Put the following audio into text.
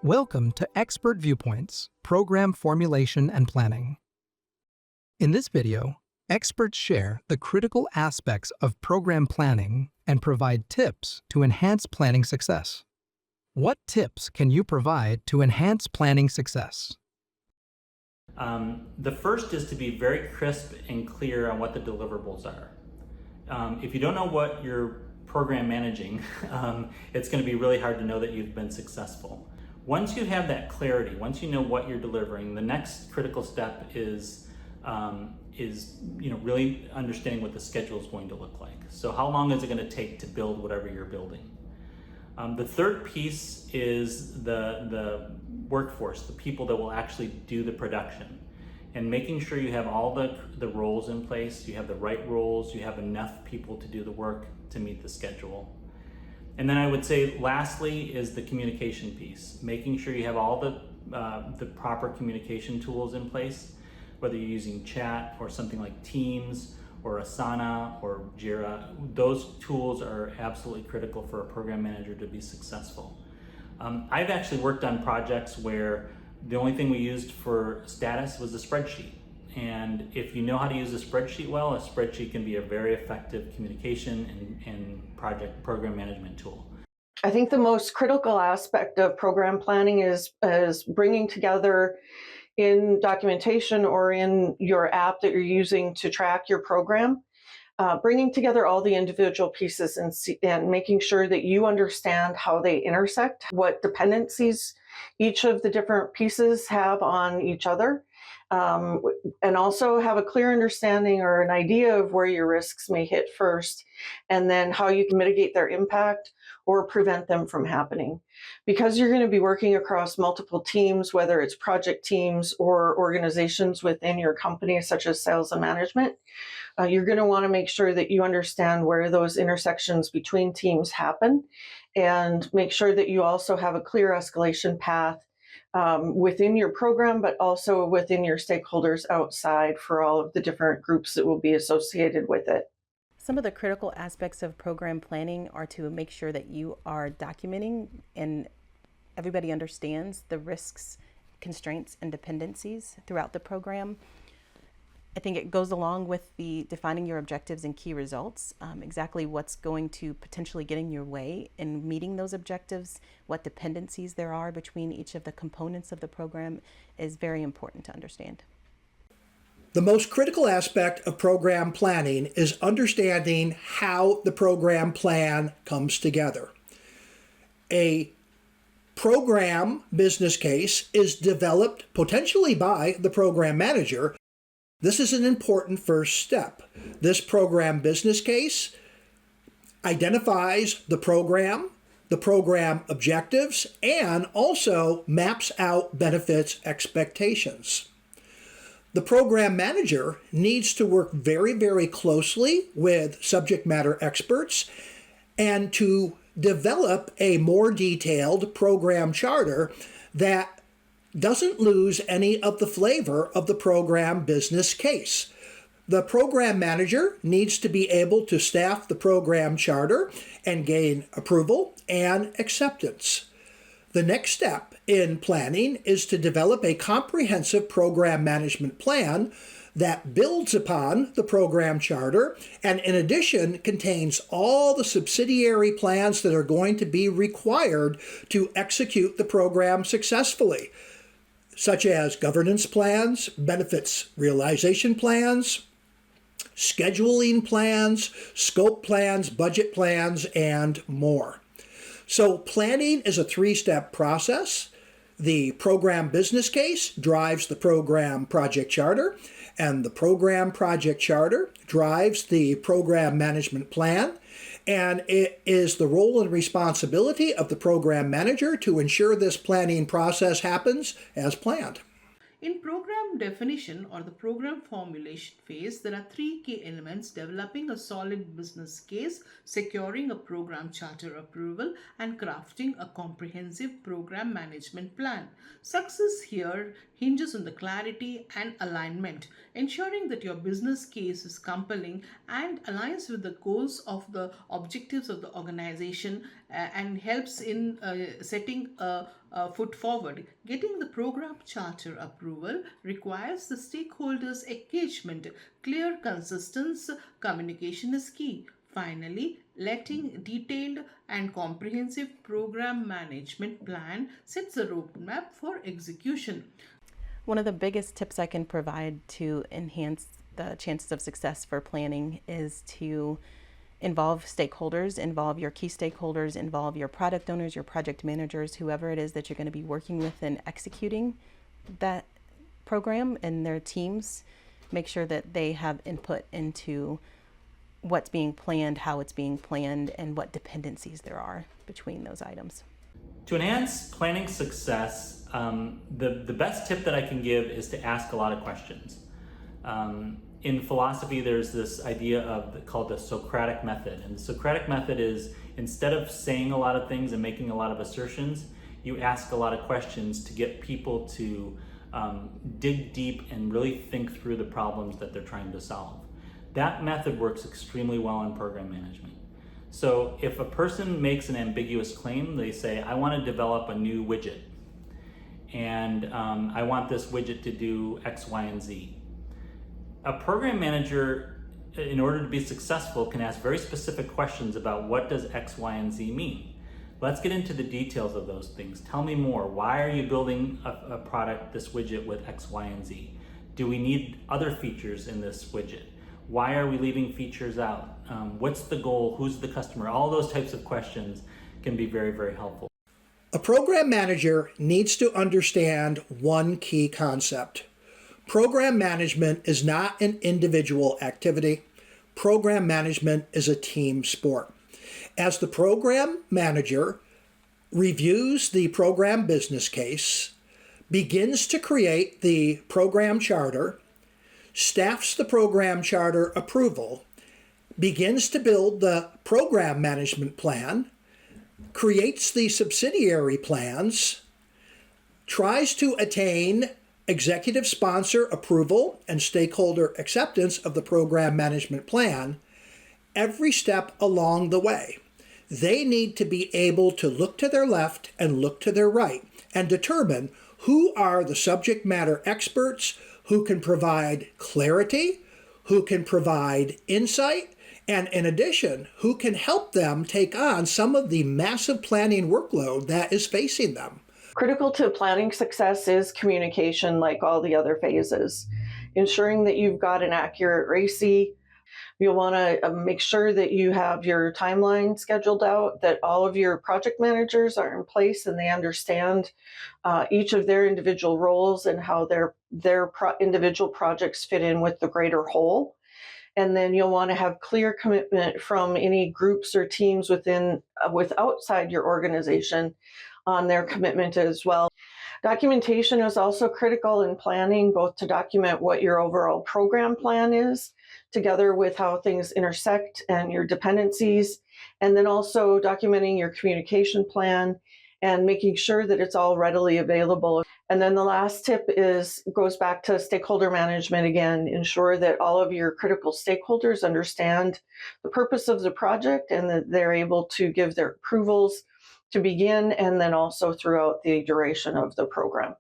Welcome to Expert Viewpoints, Program Formulation and Planning. In this video, experts share the critical aspects of program planning and provide tips to enhance planning success. What tips can you provide to enhance planning success? The first is to be very crisp and clear on what the deliverables are. If you don't know what you're program managing, it's going to be really hard to know that you've been successful. Once you have that clarity, once you know what you're delivering, the next critical step is really understanding what the schedule is going to look like. So how long is it going to take to build whatever you're building? The third piece is the workforce, the people that will actually do the production, and making sure you have all the roles in place, you have the right roles, you have enough people to do the work to meet the schedule. And then I would say lastly is the communication piece, making sure you have all the proper communication tools in place, whether you're using chat or something like Teams or Asana or Jira. Those tools are absolutely critical for a program manager to be successful. I've actually worked on projects where the only thing we used for status was a spreadsheet. And if you know how to use a spreadsheet well, a spreadsheet can be a very effective communication and program management tool. I think the most critical aspect of program planning is bringing together in documentation or in your app that you're using to track your program, bringing together all the individual pieces and making sure that you understand how they intersect, what dependencies each of the different pieces have on each other, and also have a clear understanding or an idea of where your risks may hit first, and then how you can mitigate their impact or prevent them from happening. Because you're going to be working across multiple teams, whether it's project teams or organizations within your company, such as sales and management, you're going to want to make sure that you understand where those intersections between teams happen, and make sure that you also have a clear escalation path within your program, but also within your stakeholders outside for all of the different groups that will be associated with it. Some of the critical aspects of program planning are to make sure that you are documenting and everybody understands the risks, constraints, and dependencies throughout the program. I think it goes along with the defining your objectives and key results, exactly what's going to potentially get in your way in meeting those objectives, what dependencies there are between each of the components of the program is very important to understand. The most critical aspect of program planning is understanding how the program plan comes together. A program business case is developed potentially by the program manager. This is an important first step. This program business case identifies the program objectives, and also maps out benefits expectations. The program manager needs to work very, very closely with subject matter experts and to develop a more detailed program charter that doesn't lose any of the flavor of the program business case. The program manager needs to be able to staff the program charter and gain approval and acceptance. The next step in planning is to develop a comprehensive program management plan that builds upon the program charter and in addition contains all the subsidiary plans that are going to be required to execute the program successfully, such as governance plans, benefits realization plans, scheduling plans, scope plans, budget plans, and more. So planning is a three-step process. The program business case drives the program project charter, and the program project charter drives the program management plan. And it is the role and responsibility of the program manager to ensure this planning process happens as planned. In program definition or the program formulation phase, there are three key elements: developing a solid business case, securing a program charter approval, and crafting a comprehensive program management plan. Success here hinges on the clarity and alignment, ensuring that your business case is compelling and aligns with the goals of the objectives of the organization, and helps in setting a foot forward. Getting the program charter approval requires the stakeholders' engagement. Clear, consistent communication is key. Finally, letting detailed and comprehensive program management plan sets a roadmap for execution. One of the biggest tips I can provide to enhance the chances of success for planning is to involve stakeholders, involve your key stakeholders, involve your product owners, your project managers, whoever it is that you're going to be working with in executing that program, and their teams. Make sure that they have input into what's being planned, how it's being planned, and what dependencies there are between those items. To enhance planning success, the best tip that I can give is to ask a lot of questions. In philosophy, there's this idea called the Socratic method. And the Socratic method is, instead of saying a lot of things and making a lot of assertions, you ask a lot of questions to get people to dig deep and really think through the problems that they're trying to solve. That method works extremely well in program management. So if a person makes an ambiguous claim, they say, I want to develop a new widget, and I want this widget to do X, Y, and Z. A program manager, in order to be successful, can ask very specific questions about what does X, Y, and Z mean. Let's get into the details of those things. Tell me more. Why are you building a product, this widget, with X, Y, and Z? Do we need other features in this widget? Why are we leaving features out? What's the goal? Who's the customer? All those types of questions can be very, very helpful. A program manager needs to understand one key concept. Program management is not an individual activity. Program management is a team sport. As the program manager reviews the program business case, begins to create the program charter, staffs the program charter approval, begins to build the program management plan, creates the subsidiary plans, tries to attain executive sponsor approval and stakeholder acceptance of the program management plan, every step along the way, they need to be able to look to their left and look to their right and determine who are the subject matter experts who can provide clarity, who can provide insight, and in addition, who can help them take on some of the massive planning workload that is facing them. Critical to planning success is communication, like all the other phases. Ensuring that you've got an accurate RACI. You'll want to make sure that you have your timeline scheduled out, that all of your project managers are in place and they understand each of their individual roles and how their individual projects fit in with the greater whole. And then you'll want to have clear commitment from any groups or teams outside your organization on their commitment as well. Documentation is also critical in planning, both to document what your overall program plan is, together with how things intersect and your dependencies, and then also documenting your communication plan and making sure that it's all readily available. And then the last tip goes back to stakeholder management again. Ensure that all of your critical stakeholders understand the purpose of the project and that they're able to give their approvals to begin and then also throughout the duration of the program.